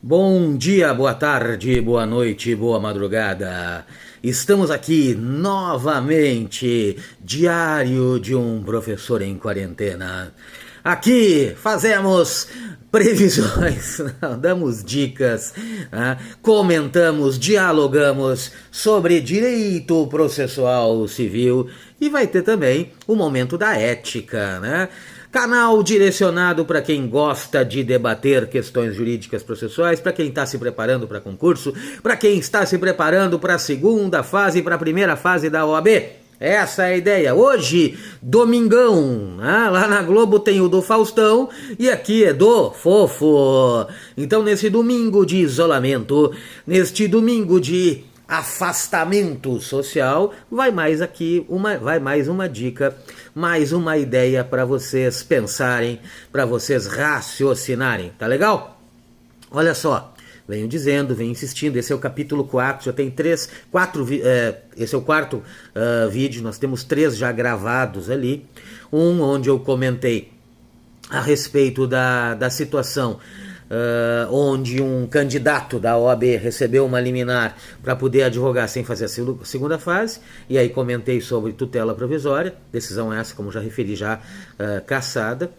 Bom dia, boa tarde, boa noite, boa madrugada. Estamos aqui novamente, Diário de um Professor em Quarentena. Aqui fazemos previsões, damos dicas, comentamos, dialogamos sobre direito processual civil e vai ter também o momento da ética, né? Canal direcionado para quem gosta de debater questões jurídicas processuais, para quem está se preparando para concurso, para quem está se preparando para a segunda fase, para a primeira fase da OAB. Essa é a ideia. Hoje, domingão, lá na Globo tem o do Faustão e aqui é do Fofo. Então, nesse domingo de isolamento, neste domingo de afastamento social, vai mais uma dica, mais uma ideia para vocês pensarem, para vocês raciocinarem, tá legal? Olha só, venho dizendo, venho insistindo, esse é o capítulo 4, já tem esse é o quarto vídeo, nós temos 3 já gravados ali, um onde eu comentei a respeito da situação onde um candidato da OAB recebeu uma liminar para poder advogar sem fazer a segunda fase, e aí comentei sobre tutela provisória, decisão essa, como já referi, já cassada.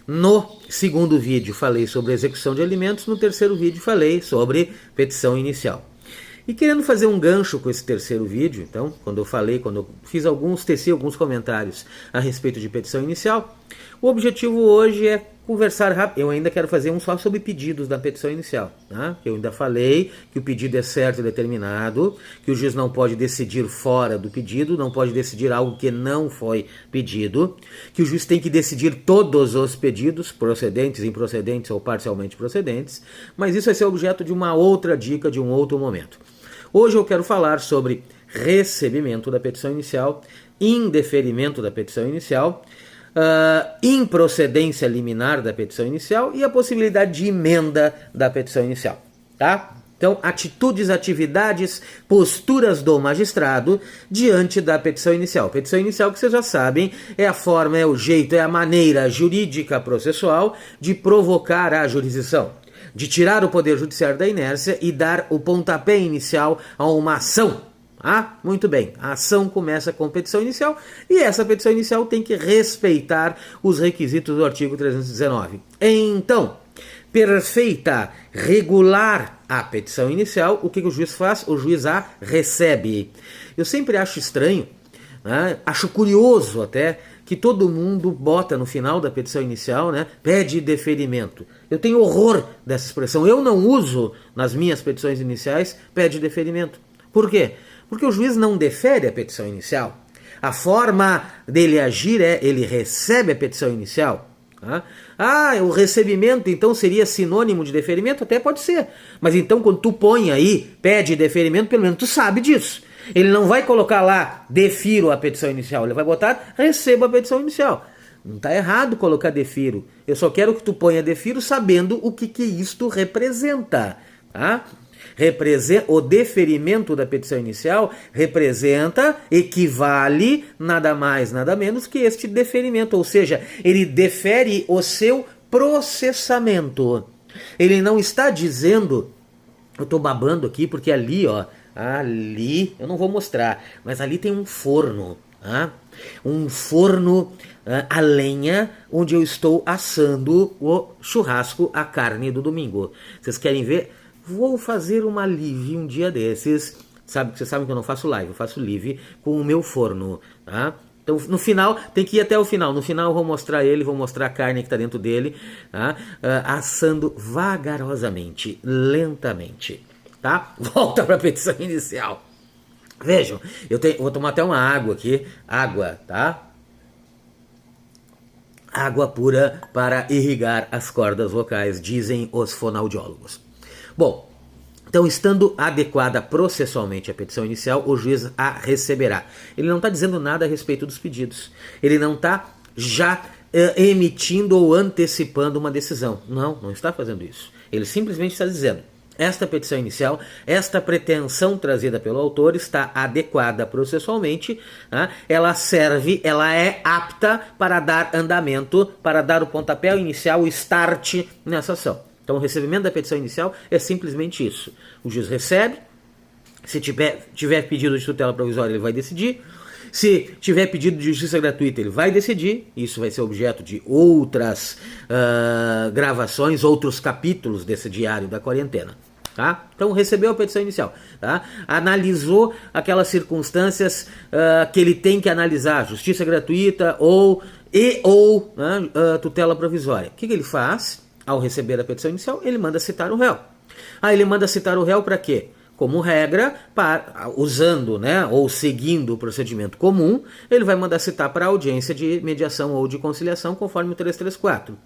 No segundo vídeo falei sobre execução de alimentos, no terceiro vídeo falei sobre petição inicial. E querendo fazer um gancho com esse terceiro vídeo, então, quando eu teci alguns comentários a respeito de petição inicial, o objetivo hoje é conversar rápido. Eu ainda quero fazer um só sobre pedidos da petição inicial, tá? Eu ainda falei que o pedido é certo e determinado, que o juiz não pode decidir fora do pedido, não pode decidir algo que não foi pedido, que o juiz tem que decidir todos os pedidos, procedentes, improcedentes ou parcialmente procedentes, mas isso vai ser objeto de uma outra dica, de um outro momento. Hoje eu quero falar sobre recebimento da petição inicial, indeferimento da petição inicial, improcedência liminar da petição inicial e a possibilidade de emenda da petição inicial, tá? Então, atitudes, atividades, posturas do magistrado diante da petição inicial. Petição inicial, que vocês já sabem, é a forma, é o jeito, é a maneira jurídica processual de provocar a jurisdição, de tirar o Poder Judiciário da inércia e dar o pontapé inicial a uma ação. Muito bem, a ação começa com petição inicial e essa petição inicial tem que respeitar os requisitos do artigo 319. Então, perfeita, regular a petição inicial, o que o juiz faz? O juiz a recebe. Eu sempre acho estranho, acho curioso até, que todo mundo bota no final da petição inicial, pede deferimento. Eu tenho horror dessa expressão, eu não uso nas minhas petições iniciais pede deferimento. Por quê? Porque o juiz não defere a petição inicial. A forma dele agir é, ele recebe a petição inicial. O recebimento então seria sinônimo de deferimento? Até pode ser. Mas então quando tu põe aí, pede deferimento, pelo menos tu sabe disso. Ele não vai colocar lá, defiro a petição inicial. Ele vai botar, recebo a petição inicial. Não está errado colocar defiro. Eu só quero que tu ponha defiro sabendo o que isto representa. O deferimento da petição inicial equivale nada mais, nada menos que este deferimento, ou seja, ele defere o seu processamento. Ele não está dizendo, eu estou babando aqui porque ali, eu não vou mostrar, mas ali tem um forno, um forno a lenha, onde eu estou assando o churrasco, a carne do domingo. Vocês querem ver? Vou fazer uma live um dia desses. Vocês sabem que eu não faço live, eu faço live com o meu forno, tá? Então no final, tem que ir até o final. No final eu vou mostrar ele, vou mostrar a carne que está dentro dele, assando vagarosamente, lentamente, tá? Volta para a petição inicial. Vejam, vou tomar até uma água aqui, tá? Água pura para irrigar as cordas vocais, dizem os fonoaudiólogos. Bom, então, estando adequada processualmente a petição inicial, o juiz a receberá. Ele não está dizendo nada a respeito dos pedidos. Ele não está já emitindo ou antecipando uma decisão. Não está fazendo isso. Ele simplesmente está dizendo, esta petição inicial, esta pretensão trazida pelo autor está adequada processualmente, ela é apta para dar andamento, para dar o pontapé inicial, o start nessa ação. Então o recebimento da petição inicial é simplesmente isso. O juiz recebe, se tiver pedido de tutela provisória ele vai decidir, se tiver pedido de justiça gratuita ele vai decidir, isso vai ser objeto de outras gravações, outros capítulos desse diário da quarentena. Tá? Então recebeu a petição inicial, tá? Analisou aquelas circunstâncias que ele tem que analisar, justiça gratuita ou tutela provisória. O que ele faz? Ao receber a petição inicial, ele manda citar o réu. Ele manda citar o réu para quê? Como regra, usando, ou seguindo o procedimento comum, ele vai mandar citar para a audiência de mediação ou de conciliação, conforme o 334.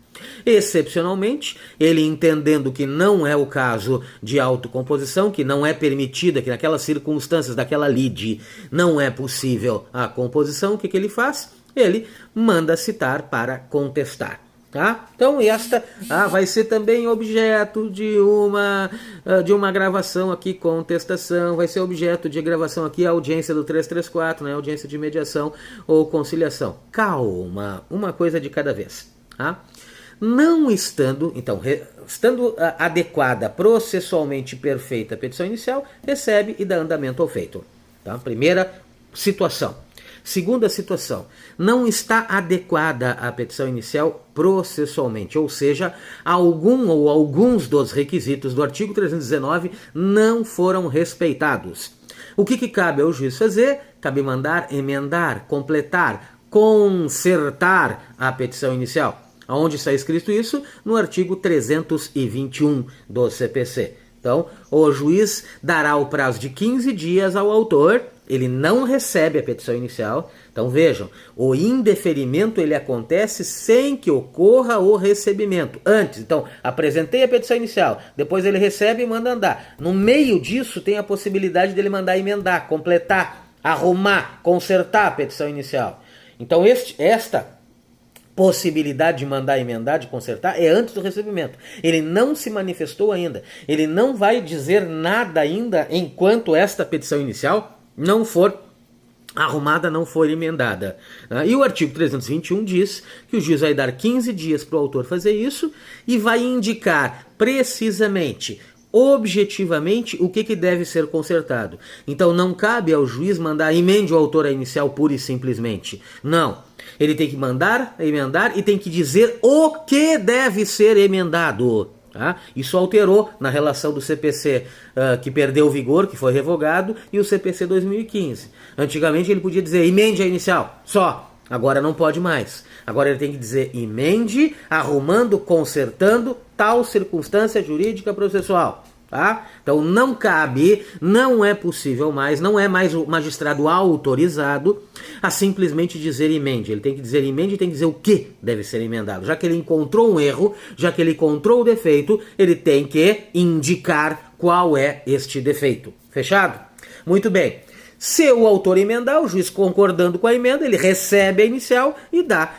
Excepcionalmente, ele entendendo que não é o caso de autocomposição, que não é permitida, que naquelas circunstâncias daquela lide não é possível a composição, o que ele faz? Ele manda citar para contestar. Tá? Então esta vai ser também objeto de uma gravação aqui, contestação, vai ser objeto de gravação aqui, audiência do 334, audiência de mediação ou conciliação. Calma, uma coisa de cada vez. Tá? Não estando, então, estando adequada, processualmente perfeita a petição inicial, recebe e dá andamento ao feito. Tá? Primeira situação. Segunda situação, não está adequada a petição inicial processualmente, ou seja, algum ou alguns dos requisitos do artigo 319 não foram respeitados. O que cabe ao juiz fazer? Cabe mandar emendar, completar, consertar a petição inicial. Aonde está escrito isso? No artigo 321 do CPC. Então, o juiz dará o prazo de 15 dias ao autor. Ele não recebe a petição inicial. Então vejam, o indeferimento ele acontece sem que ocorra o recebimento. Antes, então, apresentei a petição inicial, depois ele recebe e manda andar. No meio disso tem a possibilidade dele mandar emendar, completar, arrumar, consertar a petição inicial. Então esta possibilidade de mandar emendar, de consertar, é antes do recebimento. Ele não se manifestou ainda. Ele não vai dizer nada ainda enquanto esta petição inicial não for arrumada, não for emendada. E o artigo 321 diz que o juiz vai dar 15 dias para o autor fazer isso e vai indicar precisamente, objetivamente, o que deve ser consertado. Então não cabe ao juiz mandar emende o autor a inicial pura e simplesmente. Não. Ele tem que mandar, emendar e tem que dizer o que deve ser emendado. Tá? Isso alterou na relação do CPC que perdeu o vigor, que foi revogado, e o CPC 2015. Antigamente ele podia dizer emende a inicial, só. Agora não pode mais. Agora ele tem que dizer emende, arrumando, consertando tal circunstância jurídica processual. Tá? Então não cabe, não é possível mais, não é mais o magistrado autorizado a simplesmente dizer emende. Ele tem que dizer emende e tem que dizer o que deve ser emendado. Já que ele encontrou um erro, já que ele encontrou o defeito, ele tem que indicar qual é este defeito. Fechado? Muito bem. Se o autor emendar, o juiz concordando com a emenda, ele recebe a inicial e dá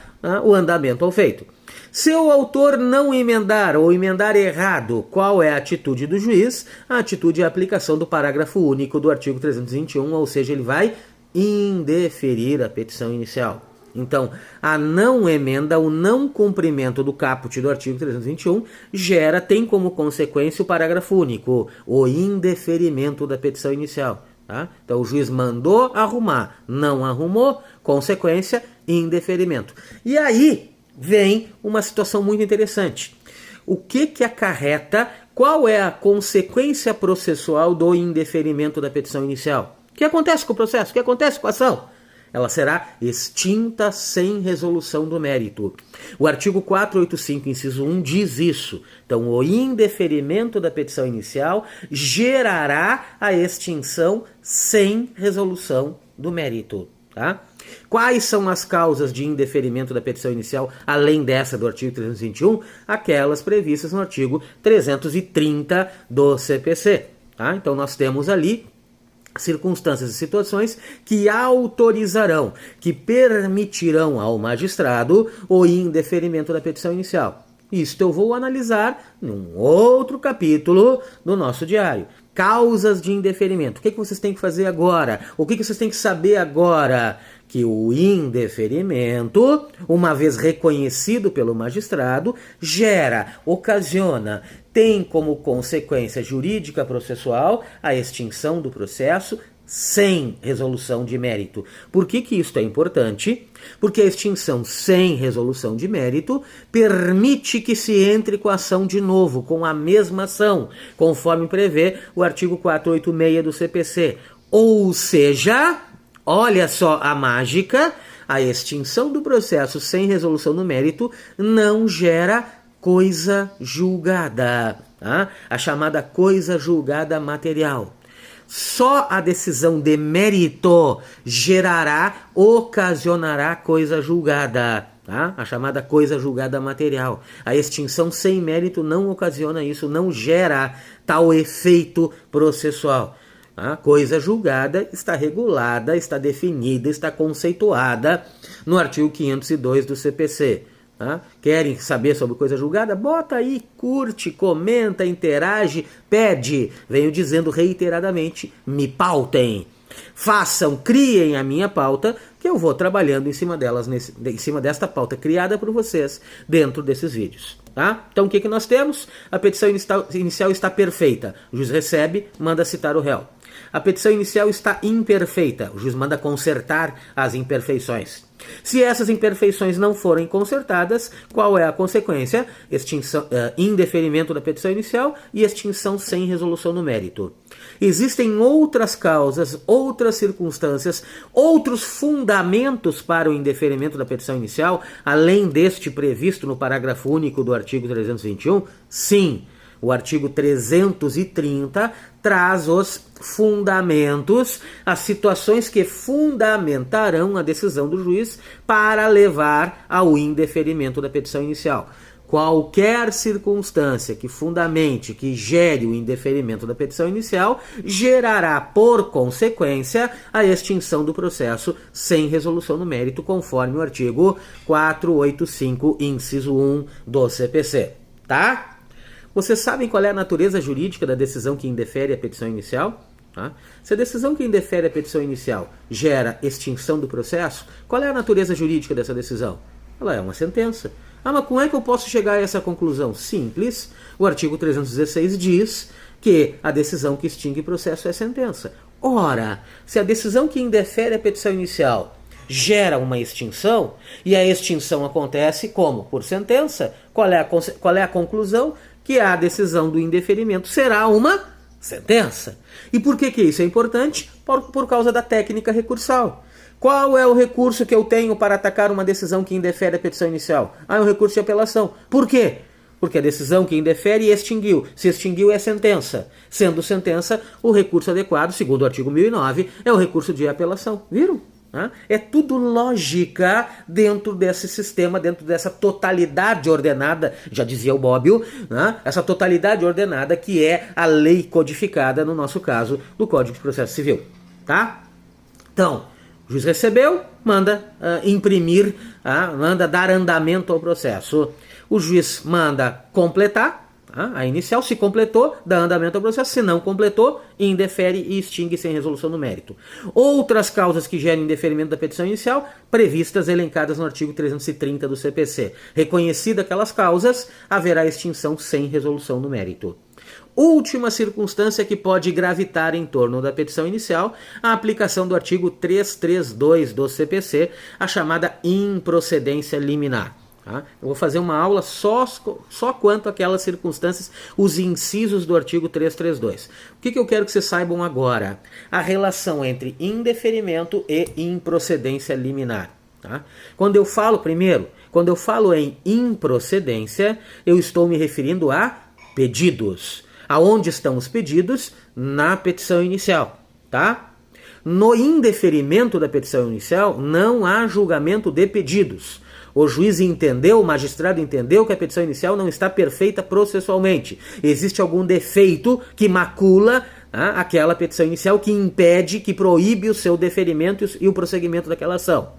o andamento ao feito. Se o autor não emendar ou emendar errado, qual é a atitude do juiz? A atitude é a aplicação do parágrafo único do artigo 321, ou seja, ele vai indeferir a petição inicial. Então, a não emenda, o não cumprimento do caput do artigo 321, tem como consequência o parágrafo único, o indeferimento da petição inicial. Tá? Então, o juiz mandou arrumar, não arrumou, consequência, indeferimento. E aí vem uma situação muito interessante. O que acarreta, qual é a consequência processual do indeferimento da petição inicial? O que acontece com o processo? O que acontece com a ação? Ela será extinta sem resolução do mérito. O artigo 485, inciso 1, diz isso. Então, o indeferimento da petição inicial gerará a extinção sem resolução do mérito. Tá? Quais são as causas de indeferimento da petição inicial, além dessa do artigo 321? Aquelas previstas no artigo 330 do CPC. Tá? Então nós temos ali circunstâncias e situações que autorizarão, que permitirão ao magistrado o indeferimento da petição inicial. Isto eu vou analisar num outro capítulo do nosso diário. Causas de indeferimento. O que vocês têm que fazer agora? O que vocês têm que saber agora? Que o indeferimento, uma vez reconhecido pelo magistrado, ocasiona, tem como consequência jurídica processual a extinção do processo sem resolução de mérito. Por que isso é importante? Porque a extinção sem resolução de mérito permite que se entre com a ação de novo, com a mesma ação, conforme prevê o artigo 486 do CPC. Ou seja, olha só a mágica, a extinção do processo sem resolução do mérito não gera coisa julgada, tá? A chamada coisa julgada material. Só a decisão de mérito ocasionará coisa julgada, tá? A chamada coisa julgada material. A extinção sem mérito não ocasiona isso, não gera tal efeito processual. A coisa julgada está regulada, está definida, está conceituada no artigo 502 do CPC. Tá? Querem saber sobre coisa julgada? Bota aí, curte, comenta, interage, pede. Venho dizendo reiteradamente, me pautem. Façam, criem a minha pauta, que eu vou trabalhando em cima delas, em cima desta pauta criada por vocês dentro desses vídeos. Tá? Então o que nós temos? A petição inicial está perfeita. O juiz recebe, manda citar o réu. A petição inicial está imperfeita. O juiz manda consertar as imperfeições. Se essas imperfeições não forem consertadas, qual é a consequência? Indeferimento da petição inicial e extinção sem resolução no mérito. Existem outras causas, outras circunstâncias, outros fundamentos para o indeferimento da petição inicial, além deste previsto no parágrafo único do artigo 321? Sim. O artigo 330 traz os fundamentos, as situações que fundamentarão a decisão do juiz para levar ao indeferimento da petição inicial. Qualquer circunstância que fundamente, que gere o indeferimento da petição inicial, gerará, por consequência, a extinção do processo sem resolução no mérito, conforme o artigo 485, inciso 1 do CPC. Tá? Vocês sabem qual é a natureza jurídica da decisão que indefere a petição inicial? Tá? Se a decisão que indefere a petição inicial gera extinção do processo, qual é a natureza jurídica dessa decisão? Ela é uma sentença. Mas como é que eu posso chegar a essa conclusão? Simples. O artigo 316 diz que a decisão que extingue processo é sentença. Ora, se a decisão que indefere a petição inicial gera uma extinção, e a extinção acontece como? Por sentença. Qual é a conclusão? Que a decisão do indeferimento será uma sentença. E por que isso é importante? Por causa da técnica recursal. Qual é o recurso que eu tenho para atacar uma decisão que indefere a petição inicial? É um recurso de apelação. Por quê? Porque a decisão que indefere extinguiu. Se extinguiu é sentença. Sendo sentença, o recurso adequado, segundo o artigo 1009, é o recurso de apelação. Viram? É tudo lógica dentro desse sistema, dentro dessa totalidade ordenada, já dizia o Bobbio, essa totalidade ordenada que é a lei codificada, no nosso caso, do Código de Processo Civil. Tá? Então, o juiz recebeu, manda imprimir, manda dar andamento ao processo. O juiz manda completar. A inicial, se completou, dá andamento ao processo. Se não completou, indefere e extingue sem resolução no mérito. Outras causas que gerem indeferimento da petição inicial, previstas, elencadas no artigo 330 do CPC. Reconhecidas aquelas causas, haverá extinção sem resolução no mérito. Última circunstância que pode gravitar em torno da petição inicial, a aplicação do artigo 332 do CPC, a chamada improcedência liminar. Eu vou fazer uma aula só quanto aquelas circunstâncias, os incisos do artigo 332. O que eu quero que vocês saibam agora? A relação entre indeferimento e improcedência liminar. Tá? Quando eu falo em improcedência, eu estou me referindo a pedidos. Aonde estão os pedidos? Na petição inicial. Tá? No indeferimento da petição inicial, não há julgamento de pedidos. O juiz entendeu, o magistrado entendeu que a petição inicial não está perfeita processualmente. Existe algum defeito que macula aquela petição inicial, que impede, que proíbe o seu deferimento e o prosseguimento daquela ação.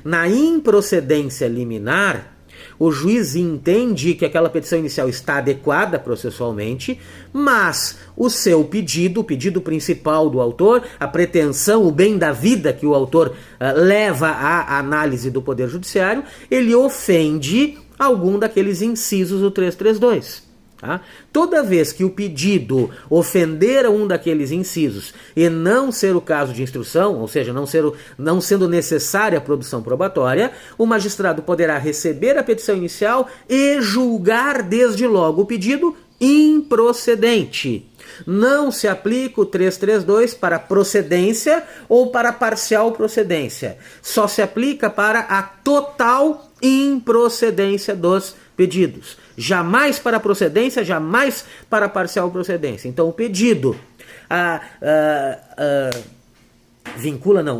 Na improcedência liminar, o juiz entende que aquela petição inicial está adequada processualmente, mas o seu pedido, o pedido principal do autor, a pretensão, o bem da vida que o autor leva à análise do Poder Judiciário, ele ofende algum daqueles incisos do 332. Tá? Toda vez que o pedido ofender um daqueles incisos e não ser o caso de instrução, ou seja, não sendo necessária a produção probatória, o magistrado poderá receber a petição inicial e julgar desde logo o pedido improcedente. Não se aplica o 332 para procedência ou para parcial procedência. Só se aplica para a total improcedência dos pedidos. Jamais para procedência, jamais para parcial procedência. Então o pedido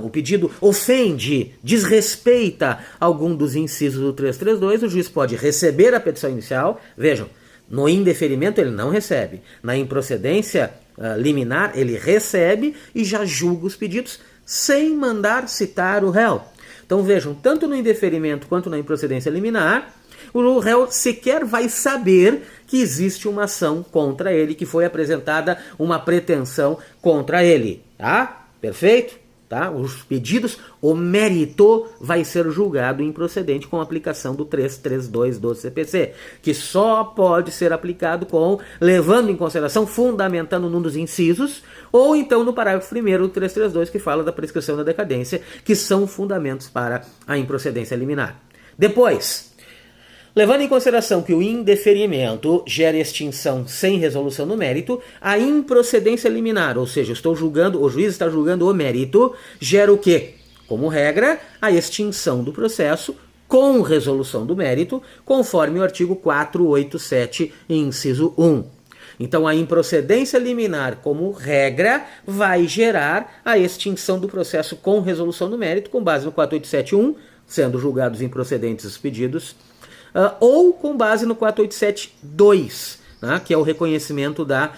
o pedido ofende, desrespeita algum dos incisos do 332, o juiz pode receber a petição inicial, vejam, no indeferimento ele não recebe, na improcedência liminar ele recebe e já julga os pedidos sem mandar citar o réu. Então vejam, tanto no indeferimento quanto na improcedência liminar, o réu sequer vai saber que existe uma ação contra ele, que foi apresentada uma pretensão contra ele. Tá? Perfeito? Tá? Os pedidos, o mérito vai ser julgado improcedente com a aplicação do 332 do CPC, que só pode ser aplicado levando em consideração, fundamentando num dos incisos, ou então no parágrafo 1º do 332, que fala da prescrição da decadência, que são fundamentos para a improcedência liminar. Depois, levando em consideração que o indeferimento gera extinção sem resolução no mérito, a improcedência liminar, ou seja, o juiz está julgando o mérito, gera o quê? Como regra, a extinção do processo com resolução do mérito, conforme o artigo 487, inciso 1. Então, a improcedência liminar, como regra, vai gerar a extinção do processo com resolução do mérito, com base no 487.1, sendo julgados improcedentes os pedidos, ou com base no 487.2, né, que é o reconhecimento da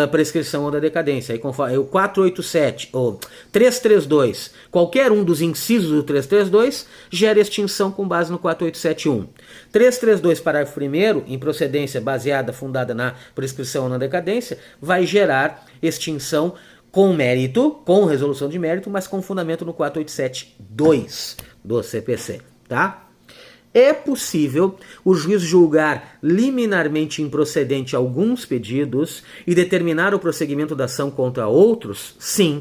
prescrição ou da decadência. Aí, conforme, o 487 ou 332, qualquer um dos incisos do 332 gera extinção com base no 487.1. 332, parágrafo 1º, improcedência fundada na prescrição ou na decadência, vai gerar extinção com mérito, com resolução de mérito, mas com fundamento no 487.2 do CPC, tá? É possível o juiz julgar liminarmente improcedente alguns pedidos e determinar o prosseguimento da ação contra outros? Sim.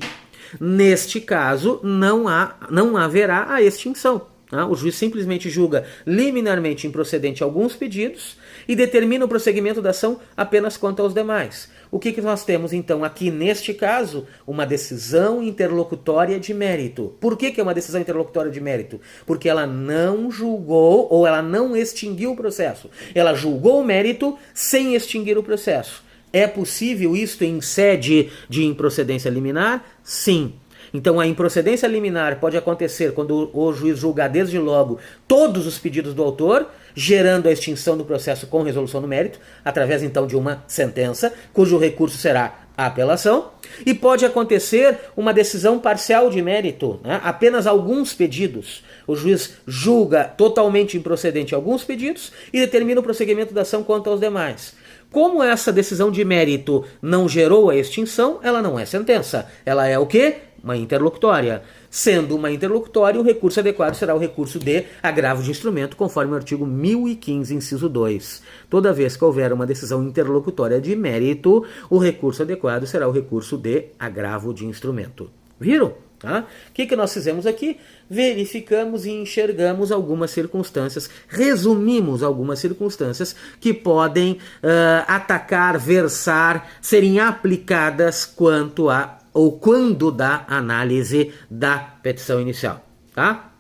Neste caso, não haverá a extinção. O juiz simplesmente julga liminarmente improcedente alguns pedidos e determina o prosseguimento da ação apenas quanto aos demais. O que nós temos então aqui neste caso? Uma decisão interlocutória de mérito. Por que é uma decisão interlocutória de mérito? Porque ela não julgou ou ela não extinguiu o processo. Ela julgou o mérito sem extinguir o processo. É possível isto em sede de improcedência liminar? Sim. Então a improcedência liminar pode acontecer quando o juiz julgar desde logo todos os pedidos do autor, gerando a extinção do processo com resolução do mérito, através então de uma sentença, cujo recurso será a apelação, e pode acontecer uma decisão parcial de mérito, né? Apenas alguns pedidos. O juiz julga totalmente improcedente alguns pedidos e determina o prosseguimento da ação quanto aos demais. Como essa decisão de mérito não gerou a extinção, ela não é sentença. Ela é o quê? Uma interlocutória. Sendo uma interlocutória, o recurso adequado será o recurso de agravo de instrumento, conforme o artigo 1015, inciso 2. Toda vez que houver uma decisão interlocutória de mérito, o recurso adequado será o recurso de agravo de instrumento. Viram? Tá? O que nós fizemos aqui? Verificamos e enxergamos algumas circunstâncias, resumimos algumas circunstâncias que podem atacar, versar, serem aplicadas quanto a ou quando da análise da petição inicial, tá?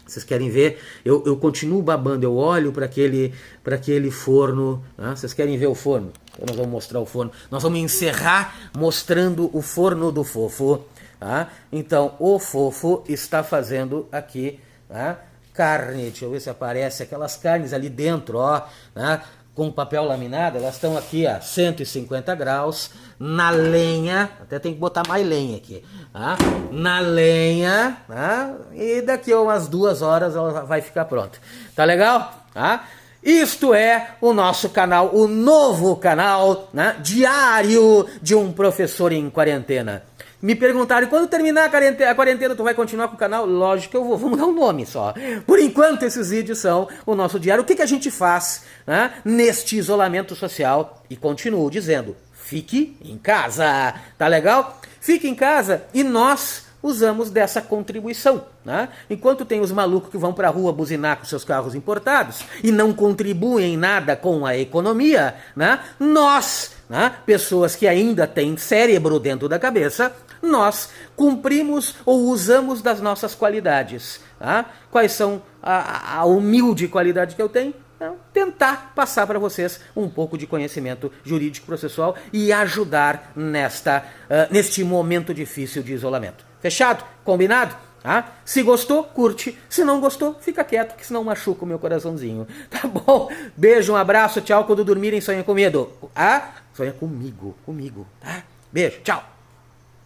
Vocês querem ver? Eu continuo babando, eu olho para aquele forno, tá? Vocês querem ver o forno? Então nós vamos mostrar o forno. Nós vamos encerrar mostrando o forno do Fofo, tá? Então, o Fofo está fazendo aqui, tá? Carne, deixa eu ver se aparece aquelas carnes ali dentro, ó, tá? Com papel laminado, elas estão aqui a 150 graus, na lenha, até tem que botar mais lenha aqui, tá? Na lenha, tá? E daqui a umas 2 horas ela vai ficar pronta. Tá legal? Tá? Isto é o nosso canal, o novo canal, né? Diário de um Professor em Quarentena. Me perguntaram, quando terminar a quarentena, tu vai continuar com o canal? Lógico que eu vou mudar o nome só. Por enquanto, esses vídeos são o nosso diário. O que a gente faz, né, neste isolamento social? E continuo dizendo, fique em casa, tá legal? Fique em casa e nós usamos dessa contribuição, né? Enquanto tem os malucos que vão para a rua buzinar com seus carros importados e não contribuem em nada com a economia, né? Nós, né, pessoas que ainda têm cérebro dentro da cabeça, nós cumprimos ou usamos das nossas qualidades. Tá? Quais são a humilde qualidade que eu tenho? Então, tentar passar para vocês um pouco de conhecimento jurídico processual e ajudar neste momento difícil de isolamento. Fechado? Combinado? Tá? Se gostou, curte. Se não gostou, fica quieto, que senão machuca o meu coraçãozinho. Tá bom? Beijo, um abraço, tchau. Quando dormirem, sonha com medo. Ah? Sonha comigo, tá? Beijo, tchau.